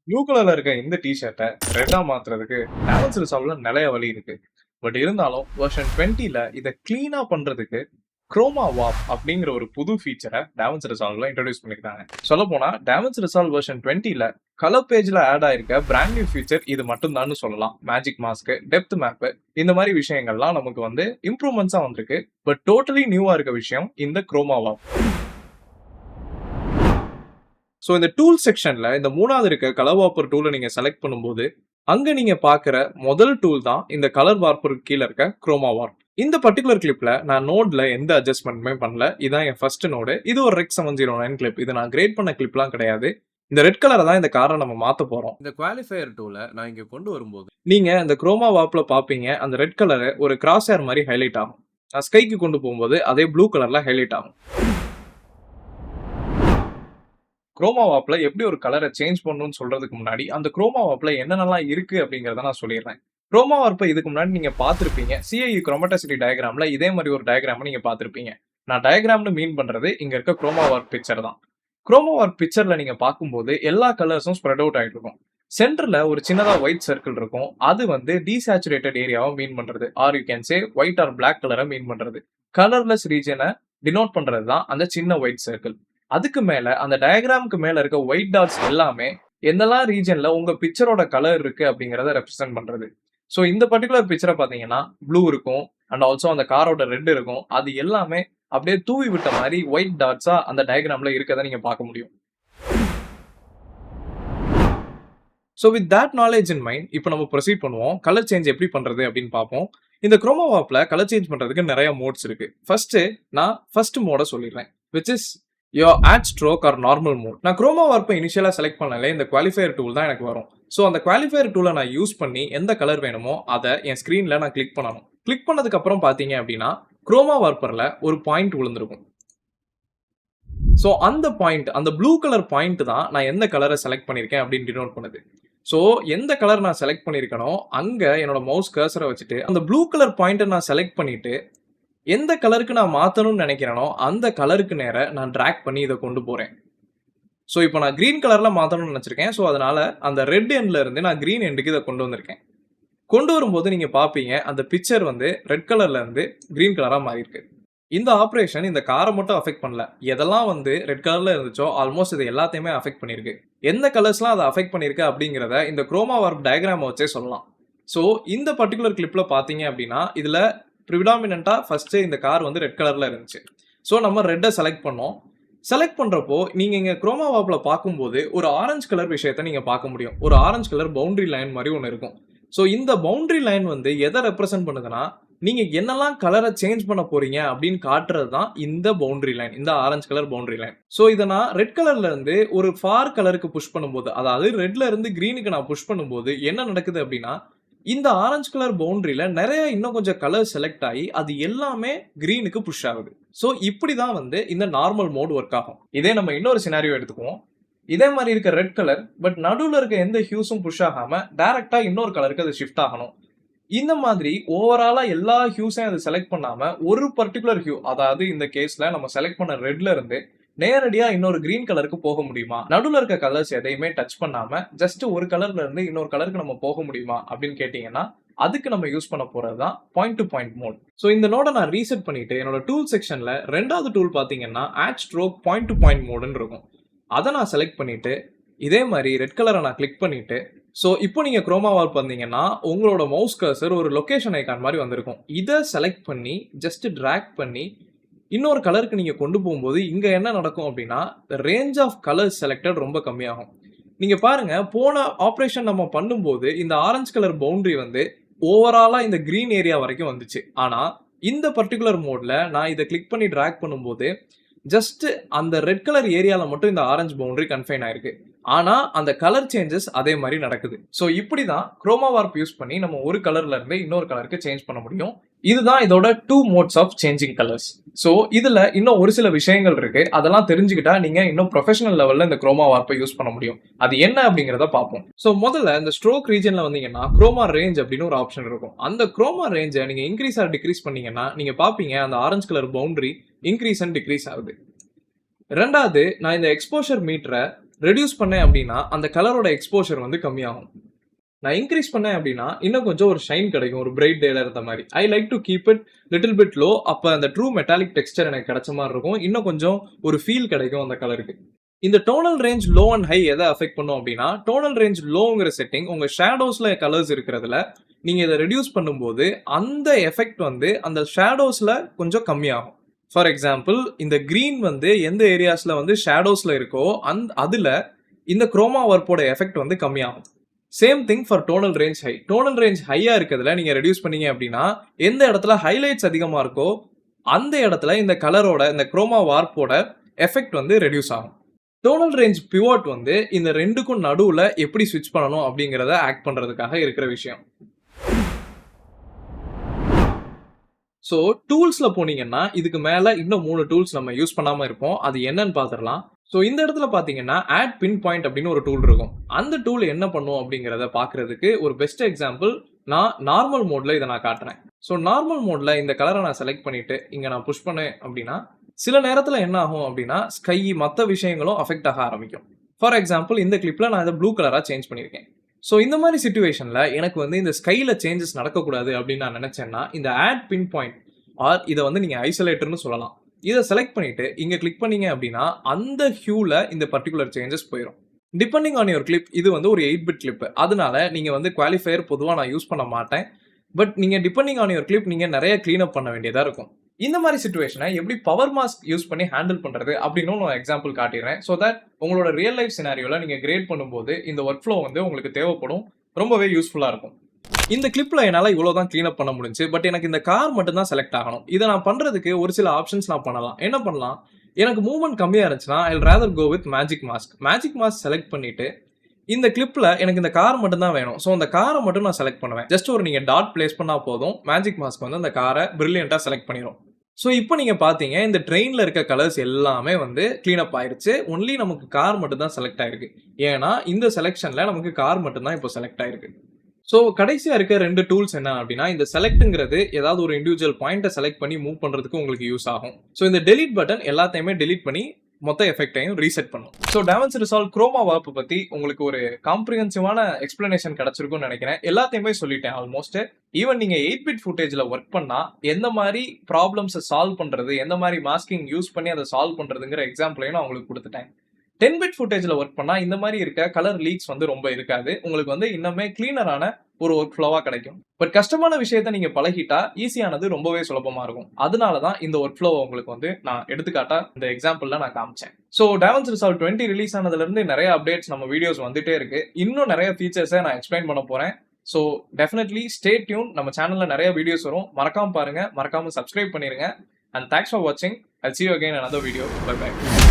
Blue கலர்ல இருக்க இந்த டி-ஷர்ட்ட ரெட்டா மாத்துறதுக்கு டாவன்சி ரிசால்வ்ல நெறைய வழி இருக்கு. பட் இருந்தாலும் வெர்ஷன் 20ல இத கிளீனா பண்றதுக்கு குரோமா வாப் அப்படிங்கிற ஒரு புது ஃபீச்சரை டாவன்சி ரிசால்வ்ல இன்ட்ரோடியூஸ் பண்ணிருக்காங்க. சொல்லப்போனா டாவன்சி ரிசால்வ் வெர்ஷன் 20ல கலர் பேஜ்ல ஆட் ஆயிருக்க பிராண்ட் நியூ ஃபீச்சர் இது மட்டும் தான் சொல்லலாம். மேஜிக் மாஸ்க், டெப்த் மேப் இந்த மாதிரி விஷயங்கள்லாம் நமக்கு இம்ப்ரூவ்மெண்ட்ஸா வந்திருக்கு. பட் டோட்டலி நியூவா இருக்க விஷயம் இந்த குரோமா வாப். ஸோ இந்த டூல் செக்ஷன்ல இந்த மூணாவது இருக்க கலர் வார்ப்பர் டூலை நீங்க செலக்ட் பண்ணும்போது அங்க நீங்க பாக்குற முதல் டூல் தான் இந்த கலர் வார்ப்பருக்கு கீழே இருக்க குரோமா வார்ப். இந்த பர்டிகுலர் கிளிப்ல நான் நோட்ல எந்த அட்ஜஸ்ட்மெண்ட்டுமே பண்ணல. இதான் என் ஃபர்ஸ்ட் நோடு. இது ஒரு ரெக் 709 கிளிப். இது நான் கிரேட் பண்ண கிளிப்லாம் கிடையாது. இந்த ரெட் கலரை தான் இந்த காரை நம்ம மாத்த போறோம். இந்த குவாலிஃபயர் டூலை நான் இங்க கொண்டு வரும்போது நீங்க இந்த குரோமா வார்ப்ல பாப்பீங்க அந்த ரெட் கலர் ஒரு கிராஸ் ஹேர் மாதிரி ஹைலைட் ஆகும். நான் ஸ்கைக்கு கொண்டு போகும்போது அதே ப்ளூ கலர்ல ஹைலைட் ஆகும். குரோமா வாப்ல எப்படி ஒரு கலரை சேஞ்ச் பண்ணணும்னு சொல்றதுக்கு முன்னாடி அந்த குரோமா வாப்ல என்னென்னலாம் இருக்கு அப்படிங்கறத நான் சொல்லிடுறேன். குரோமா வார்ப்பை இதுக்கு முன்னாடி நீங்க பார்த்திருப்பீங்க. CIE குரோமடாசிட்டி டயக்ராம்ல இதே மாதிரி ஒரு டயக்ராம் நீங்க பார்த்திருப்பீங்க. நான் டயக்ராம்னு மீன் பண்றது இங்க இருக்க குரோமா வார்ப் பிக்சர் தான். குரோமா வார்ப் பிக்சர்ல நீங்க பார்க்கும்போது எல்லா கலர்ஸும் ஸ்ப்ரெட் அவுட் ஆயிட்டு இருக்கும். சென்டர்ல ஒரு சின்னதா ஒயிட் சர்க்கிள் இருக்கும். அது டீசாச்சுரேட்டட் ஏரியாவை மீன் பண்றது. Or you can say white or black கலரை மீன் பண்றது. கலர்லெஸ் ரீஜனை டினோட் பண்றது தான் அந்த சின்ன ஒயிட் சர்க்கிள். அதுக்கு மேல அந்த டயக்ராமுக்கு மேல இருக்க ஒயிட் டாட்ஸ் எல்லாமே எந்தெல்லாம் ரீஜன்ல உங்க பிக்சரோட கலர் இருக்கு அப்படிங்கறத ரெப்ரசென்ட் பண்றது. சோ இந்த பர்டிகுலர் பிக்சரை பாத்தீங்கன்னா ப்ளூ இருக்கும் அண்ட் ஆல்சோ அந்த காரோட ரெட் இருக்கும். அது எல்லாமே அப்படியே தூவி விட்ட மாதிரி ஒயிட் டாட்ஸா அந்த டயக்ராம்ல இருக்கதை நீங்க பார்க்க முடியும். So with that knowledge in mind இப்போ நம்ம ப்ரொசீட் பண்ணுவோம். கலர் சேஞ்ச் எப்படி பண்றது அப்படின்னு பார்ப்போம். இந்த குரோமா வாப்ல கலர் சேஞ்ச் பண்றதுக்கு நிறைய மோட்ஸ் இருக்கு. நான் ஃபர்ஸ்ட் மோட சொல்லிடுறேன், which is your add stroke or normal mode. நான் குரோமா வார்ப்பை இனிஷியலா செலக்ட் பண்ணல, இந்த குவாலிஃபயர் டூல் தான் எனக்கு வரும். ஸோ அந்த குவாலிஃபயர் டூலை நான் யூஸ் பண்ணி எந்த கலர் வேணுமோ அதை என் ஸ்கிரீன்ல நான் கிளிக் பண்ணணும். கிளிக் பண்ணதுக்கு அப்புறம் பாத்தீங்க அப்படின்னா குரோமா வார்ப்பர்ல ஒரு பாயிண்ட் விழுந்திருக்கும். ஸோ அந்த பாயிண்ட், அந்த ப்ளூ கலர் பாயிண்ட் தான் நான் எந்த கலரை செலக்ட் பண்ணியிருக்கேன் அப்படின்னு டினோட் பண்ணுது. ஸோ எந்த கலர் நான் செலக்ட் பண்ணியிருக்கனோ அங்கே என்னோட மவுஸ் கர்சரை வச்சுட்டு அந்த ப்ளூ கலர் பாயிண்ட்டை நான் செலக்ட் பண்ணிட்டு எந்த கலருக்கு நான் மாற்றணும்னு நினைக்கிறேனோ அந்த கலருக்கு நேர நான் ட்ராக் பண்ணி இதை கொண்டு போகிறேன். ஸோ இப்போ நான் க்ரீன் கலரில் மாற்றணும்னு நினச்சிருக்கேன். ஸோ அதனால அந்த ரெட் எண்ட்ல இருந்து நான் க்ரீன் எண்டுக்கு இதை கொண்டு வந்திருக்கேன். கொண்டு வரும்போது நீங்கள் பார்ப்பீங்க அந்த பிக்சர் ரெட் கலர்ல இருந்து க்ரீன் கலராக மாறி இருக்கு. இந்த ஆப்ரேஷன் இந்த காரை மட்டும் அஃபெக்ட் பண்ணல. எதெல்லாம் ரெட் கலர்ல இருந்துச்சோ ஆல்மோஸ்ட் இது எல்லாத்தையுமே அஃபெக்ட் பண்ணிருக்கு. எந்த கலர்ஸ்லாம் அதை அஃபெக்ட் பண்ணிருக்கு அப்படிங்கிறத இந்த குரோமா வார்ப் டயக்ராம் வச்சே சொல்லலாம். ஸோ இந்த பர்டிகுலர் கிளிப்ல பாத்தீங்க அப்படின்னா இதுல ப்ரிடாமினண்டா ஃபர்ஸ்ட் இந்த கார் ரெட் கலர்ல இருந்துச்சு. ஸோ நம்ம ரெட்டை செலக்ட் பண்ணோம். செலக்ட் பண்றப்போ நீங்க இங்க குரோமா வாப்ல பார்க்கும்போது ஒரு ஆரஞ்சு கலர் விஷயத்தை நீங்க பார்க்க முடியும். ஒரு ஆரஞ்சு கலர் பவுண்டரி லைன் மாதிரி ஒன்று இருக்கும். ஸோ இந்த பவுண்டரி லைன் எதை ரெப்ரசென்ட் பண்ணுதுன்னா நீங்க என்னெல்லாம் கலரை சேஞ்ச் பண்ண போறீங்க அப்படின்னு காட்டுறது தான் இந்த பவுண்டரி லைன், இந்த orange colour boundary line. So இதை நான் ரெட் கலர்ல இருந்து ஒரு ஃபார் கலருக்கு புஷ் பண்ணும்போது, அதாவது ரெட்ல இருந்து கிரீனுக்கு நான் புஷ் பண்ணும்போது என்ன நடக்குது அப்படின்னா இந்த ஆரஞ்சு கலர் பவுண்டரியில நிறைய இன்னும் கொஞ்சம் கலர் செலக்ட் ஆகி அது எல்லாமே கிரீனுக்கு புஷ் ஆகுது. ஸோ இப்படிதான் இந்த நார்மல் மோட் ஒர்க் ஆகும். இதே நம்ம இன்னொரு சினாரியோ எடுத்துக்குவோம். இதே மாதிரி இருக்க ரெட் கலர் பட் நடுவில் இருக்க எந்த ஹியூஸும் புஷ் ஆகாம டைரக்டா இன்னொரு கலருக்கு அது ஷிஃப்ட் ஆகணும். இந்த மாதிரி ஓவராலா எல்லா ஹியூஸையும் அது செலக்ட் பண்ணாம ஒரு பர்டிகுலர் ஹியூ, அதாவது இந்த கேஸ்ல நம்ம செலக்ட் பண்ண ரெட்ல இருந்து நேரடியா இன்னொரு கிரீன் கலருக்கு போக முடியுமா, நடுவில் இருக்க கலர்ஸ் எதையுமே டச் பண்ணாம ஜஸ்ட் ஒரு கலர்ல இருந்து இன்னொரு கலருக்கு நம்ம போக முடியுமா அப்படின்னு கேட்டீங்கன்னா அதுக்கு நம்ம யூஸ் பண்ண போறது தான் point to point mode. So இந்த நோட நான் ரீசெட் பண்ணிட்டு என்னோட டூல் செக்ஷன்ல ரெண்டாவது டூல் பாத்தீங்கன்னா add stroke point to point மோடுன்னு இருக்கும். அதை நான் செலக்ட் பண்ணிட்டு இதே மாதிரி ரெட் கலரை நான் கிளிக் பண்ணிட்டு ஸோ இப்போ நீங்க குரோமா வார்ப் வந்தீங்கன்னா உங்களோட மவுஸ் கர்சர் ஒரு லொகேஷன் ஐகான் மாதிரி வந்திருக்கும். இதை செலக்ட் பண்ணி ஜஸ்ட் டிராக் பண்ணி இன்னொரு கலருக்கு நீங்க கொண்டு போகும்போது இங்க என்ன நடக்கும் அப்படின்னா ரேஞ்ச் ஆஃப் கலர் செலக்டட் ரொம்ப கம்மியாகும். நீங்க பாருங்க, போன ஆப்ரேஷன் நம்ம பண்ணும்போது இந்த ஆரஞ்சு கலர் பவுண்டரி ஓவராலா இந்த கிரீன் ஏரியா வரைக்கும் வந்துச்சு. ஆனா இந்த பர்டிகுலர் மோட்ல நான் இதை கிளிக் பண்ணி டிராக் பண்ணும்போது ஜஸ்ட் அந்த ரெட் கலர் ஏரியால மட்டும் இந்த ஆரஞ்சு பவுண்டரி கன்ஃபைன் ஆயிருக்கு. ஆனா அந்த கலர் சேஞ்சஸ் அதே மாதிரி நடக்குது. ஸோ இப்படிதான் குரோமா வார்ப் யூஸ் பண்ணி நம்ம ஒரு கலர்ல இருந்து இன்னொரு கலருக்கு சேஞ்ச் பண்ண முடியும். இதுதான் இதோட 2 modes of changing colours. So இதுல இன்னும் ஒரு சில விஷயங்கள் இருக்கு. அதெல்லாம் தெரிஞ்சுக்கிட்டா நீங்க இன்னும் ப்ரொஃபஷனல் லெவல்ல இந்த குரோமா வார்ப்பை யூஸ் பண்ண முடியும். அது என்ன அப்படிங்கறத பார்ப்போம். ஸோ முதல்ல இந்த ஸ்ட்ரோக் ரீஜன்ல வந்தீங்கன்னா குரோமா ரேஞ்ச் அப்படின்னு ஒரு ஆப்ஷன் இருக்கும். அந்த குரோமா ரேஞ்சை நீங்க இன்க்ரீஸ் ஆர் டிக்ரீஸ் பண்ணீங்கன்னா நீங்க பாப்பீங்க அந்த orange colour boundary increase and degrees ஆகுது. ரெண்டாவது, நான் இந்த எக்ஸ்போஷர் மீட்டரை ரெடியூஸ் பண்ணேன் அப்படின்னா அந்த கலரோட எக்ஸ்போஷர் வந்து கம்மியாகும். நான் இன்க்ரீஸ் பண்ணேன் அப்படின்னா இன்னும் கொஞ்சம் ஒரு ஷைன் கிடைக்கும், ஒரு பிரைட் டேல இருந்த மாதிரி. I like to keep it little bit low. அப்போ அந்த ட்ரூ மெட்டாலிக் டெக்ஸ்டர் எனக்கு கிடைச்ச மாதிரி இருக்கும். இன்னும் கொஞ்சம் ஒரு ஃபீல் கிடைக்கும் அந்த கலருக்கு. இந்த tonal range low and high எதை அஃபெக்ட் பண்ணும் அப்படின்னா, டோனல் ரேஞ்ச் லோங்கிற செட்டிங் உங்க ஷேடோஸ்ல கலர்ஸ் இருக்கிறதுல நீங்க இதை ரெடியூஸ் பண்ணும்போது அந்த எஃபெக்ட் வந்து அந்த ஷேடோஸ்ல கொஞ்சம் கம்மியாகும். ஃபார் எக்ஸாம்பிள், இந்த கிரீன் வந்து எந்த ஏரியாஸ்ல வந்து ஷேடோஸ்ல இருக்கோ அதுல இந்த குரோமா வார்ப்போட எஃபெக்ட் வந்து கம்மியாகும். Same thing for tonal range high. Tonal range ஹையா இருக்கிறதுல நீங்க ரெடியூஸ் பண்ணீங்க அப்படின்னா எந்த இடத்துல ஹைலைட்ஸ் அதிகமா இருக்கோ அந்த இடத்துல இந்த கலரோட இந்த குரோமா வார்ப்போட எஃபெக்ட் வந்து ரெடியூஸ் ஆகும். டோனல் ரேஞ்ச் பிவோட் வந்து இந்த ரெண்டுக்கும் நடுவுல எப்படி ஸ்விட்ச் பண்ணணும் அப்படிங்கறத ஆக்ட் பண்றதுக்காக இருக்கிற விஷயம். ஸோ டூல்ஸ்ல போனீங்கன்னா இதுக்கு மேல இன்னும் 3 டூல்ஸ் நம்ம யூஸ் பண்ணாம இருப்போம். அது என்னன்னு பாத்திரலாம். ஸோ இந்த இடத்துல பாத்தீங்கன்னா ஆட் பின் பாயிண்ட் அப்படின்னு ஒரு டூல் இருக்கும். அந்த டூல் என்ன பண்ணும் அப்படிங்கறத பாக்குறதுக்கு ஒரு பெஸ்ட் எக்ஸாம்பிள் நான் நார்மல் மோட்ல இதை நான் காட்டுறேன். ஸோ நார்மல் மோட்ல இந்த கலரை நான் செலக்ட் பண்ணிட்டு இங்க நான் புஷ் பண்ணேன் அப்படின்னா சில நேரத்துல என்ன ஆகும் அப்படின்னா ஸ்கை மற்ற விஷயங்களும் அஃபெக்ட் ஆக ஆரம்பிக்கும். ஃபார் எக்ஸாம்பிள், இந்த கிளிப்ல நான் இதை ப்ளூ கலரா சேஞ்ச் பண்ணியிருக்கேன். ஸோ இந்த மாதிரி சிச்சுவேஷன்ல எனக்கு வந்து இந்த ஸ்கைல சேஞ்சஸ் நடக்கக்கூடாது அப்படின்னு நான் நினைச்சேன்னா இந்த ஆட் பின் பாயிண்ட் ஆர் இதை வந்து நீங்க ஐசோலேட்டர்னு சொல்லலாம். இதை செலக்ட் பண்ணிட்டு இங்க கிளிக் பண்ணீங்க அப்படின்னா அந்த ஹியூல இந்த பர்டிகுலர் சேஞ்சஸ் போயிடும். டிபெண்டிங் ஆன் யுவர் கிளிப், இது வந்து ஒரு 8-பிட் கிளிப். அதனால நீங்க வந்து குவாலிஃபயர் பொதுவாக நான் யூஸ் பண்ண மாட்டேன். பட் நீங்க டிபெண்டிங் ஆன் யுவர் கிளிப் நீங்க நிறைய கிளீன் அப் பண்ண வேண்டியதா இருக்கும். இந்த மாதிரி சிச்சுவேஷனை எப்படி பவர் மாஸ்க் யூஸ் பண்ணி ஹேண்டில் பண்றது அப்படின்னு நான் எக்ஸாம்பிள் காட்டிடுறேன். ஸோ தட் உங்களோட ரியல் லைஃப் சினாரியோல நீங்க கிரியேட் பண்ணும்போது இந்த ஒர்க் ஃப்ளோ வந்து உங்களுக்கு தேவைப்படும். ரொம்பவே யூஸ்ஃபுல்லா இருக்கும். இந்த கிளிப்ல என்னால இவ்வளவுதான் கிளீன் அப் பண்ண முடிஞ்சு. பட் எனக்கு இந்த கார் மட்டும் தான் செலக்ட் ஆகணும். இதை நான் பண்றதுக்கு ஒரு சில ஆப்ஷன்ஸ் நான் பண்ணலாம். என்ன பண்ணலாம்? எனக்கு மூவ்மெண்ட் கம்மியா இருந்துச்சுன்னா I will rather go with magic mask. Magic mask select பண்ணிட்டு இந்த கிளிப்ல எனக்கு இந்த கார் மட்டும் தான் வேணும். ஸோ அந்த காரை மட்டும் நான் செலக்ட் பண்ணுவேன். ஜஸ்ட் ஒரு நீங்க டாட் பிளேஸ் பண்ணா போதும், மேஜிக் மாஸ்க் வந்து அந்த காரை பிரில்லியண்டா செலக்ட் பண்ணிடும். ஸோ இப்போ நீங்க பாத்தீங்க இந்த ட்ரெயின்ல இருக்க கலர்ஸ் எல்லாமே வந்து கிளீன் அப் ஆயிருச்சு. ஒன்லி நமக்கு கார் மட்டும் தான் செலக்ட் ஆயிருக்கு. ஏன்னா இந்த செலக்ஷன்ல நமக்கு கார் மட்டும் தான் இப்போ செலக்ட் ஆயிருக்கு. ஸோ கடைசியா இருக்க 2 டூல்ஸ் என்ன அப்படின்னா, இந்த செலக்ட்ங்கிறது ஏதாவது ஒரு இண்டிவிஜுவல் பாயிண்ட்டை செலக்ட் பண்ணி மூவ் பண்றதுக்கு உங்களுக்கு யூஸ் ஆகும். ஸோ இந்த டெலீட் பட்டன் எல்லாத்தையுமே டெலீட் பண்ணி மொத்த எஃபெக்டையும் ரீசெட் பண்ணும். So DaVinci Resolve chroma warp பத்தி உங்களுக்கு ஒரு காம்ப்ரிஹென்சிவான எக்ஸ்பிளனேஷன் கிடைச்சிருக்கும்னு நினைக்கிறேன். எல்லாத்தையுமே சொல்லிட்டேன் ஆல்மோஸ்ட். ஈவன் நீங்க 8-பிட் ஃபுட்டேஜ்ல ஒர்க் பண்ணா எந்த மாதிரி ப்ராப்ளம்ஸை சால்வ் பண்றது, எந்த மாதிரி மாஸ்கிங் யூஸ் பண்ணி அதை சால்வ் பண்றதுங்கிற எக்ஸாம்பிளையும் நான் உங்களுக்கு கொடுத்துட்டேன். 10-பிட் ஃபுட்டேஜ்ல ஒர்க் பண்ணா இந்த மாதிரி இருக்க கலர் லீக்ஸ் வந்து ரொம்ப இருக்காது. உங்களுக்கு வந்து இன்னுமே கிளீனரான ஒரு ஒர்க் ஃப்ளோவா கிடைக்கும். பட் கஷ்டமான விஷயத்தை நீங்க பழகிட்டா ஈஸியானது ரொம்பவே சுலபமா இருக்கும். அதனால தான் இந்த ஒர்க் ஃப்ளோ உங்களுக்கு வந்து நான் எடுத்துக்காட்டா இந்த எக்ஸாம்பிள்ல நான் காமிச்சேன். ஸோ DaVinci Resolve 20 ரிலீஸ் ஆனதுல இருந்து நிறைய அப்டேட்ஸ் நம்ம வீடியோஸ் வந்துட்டே இருக்கு. இன்னும் நிறைய ஃபீச்சர்ஸை நான் எக்ஸ்பிளைன் பண்ண போறேன். So definitely stay tune. நம்ம சேனல்ல நிறைய வீடியோஸ் வரும். மறக்காம பாருங்க, மறக்காம சப்ஸ்கிரைப் பண்ணிருங்க. அண்ட் தேங்க்ஸ் ஃபார் வாட்சிங். I'll see you again in another video. Bye bye.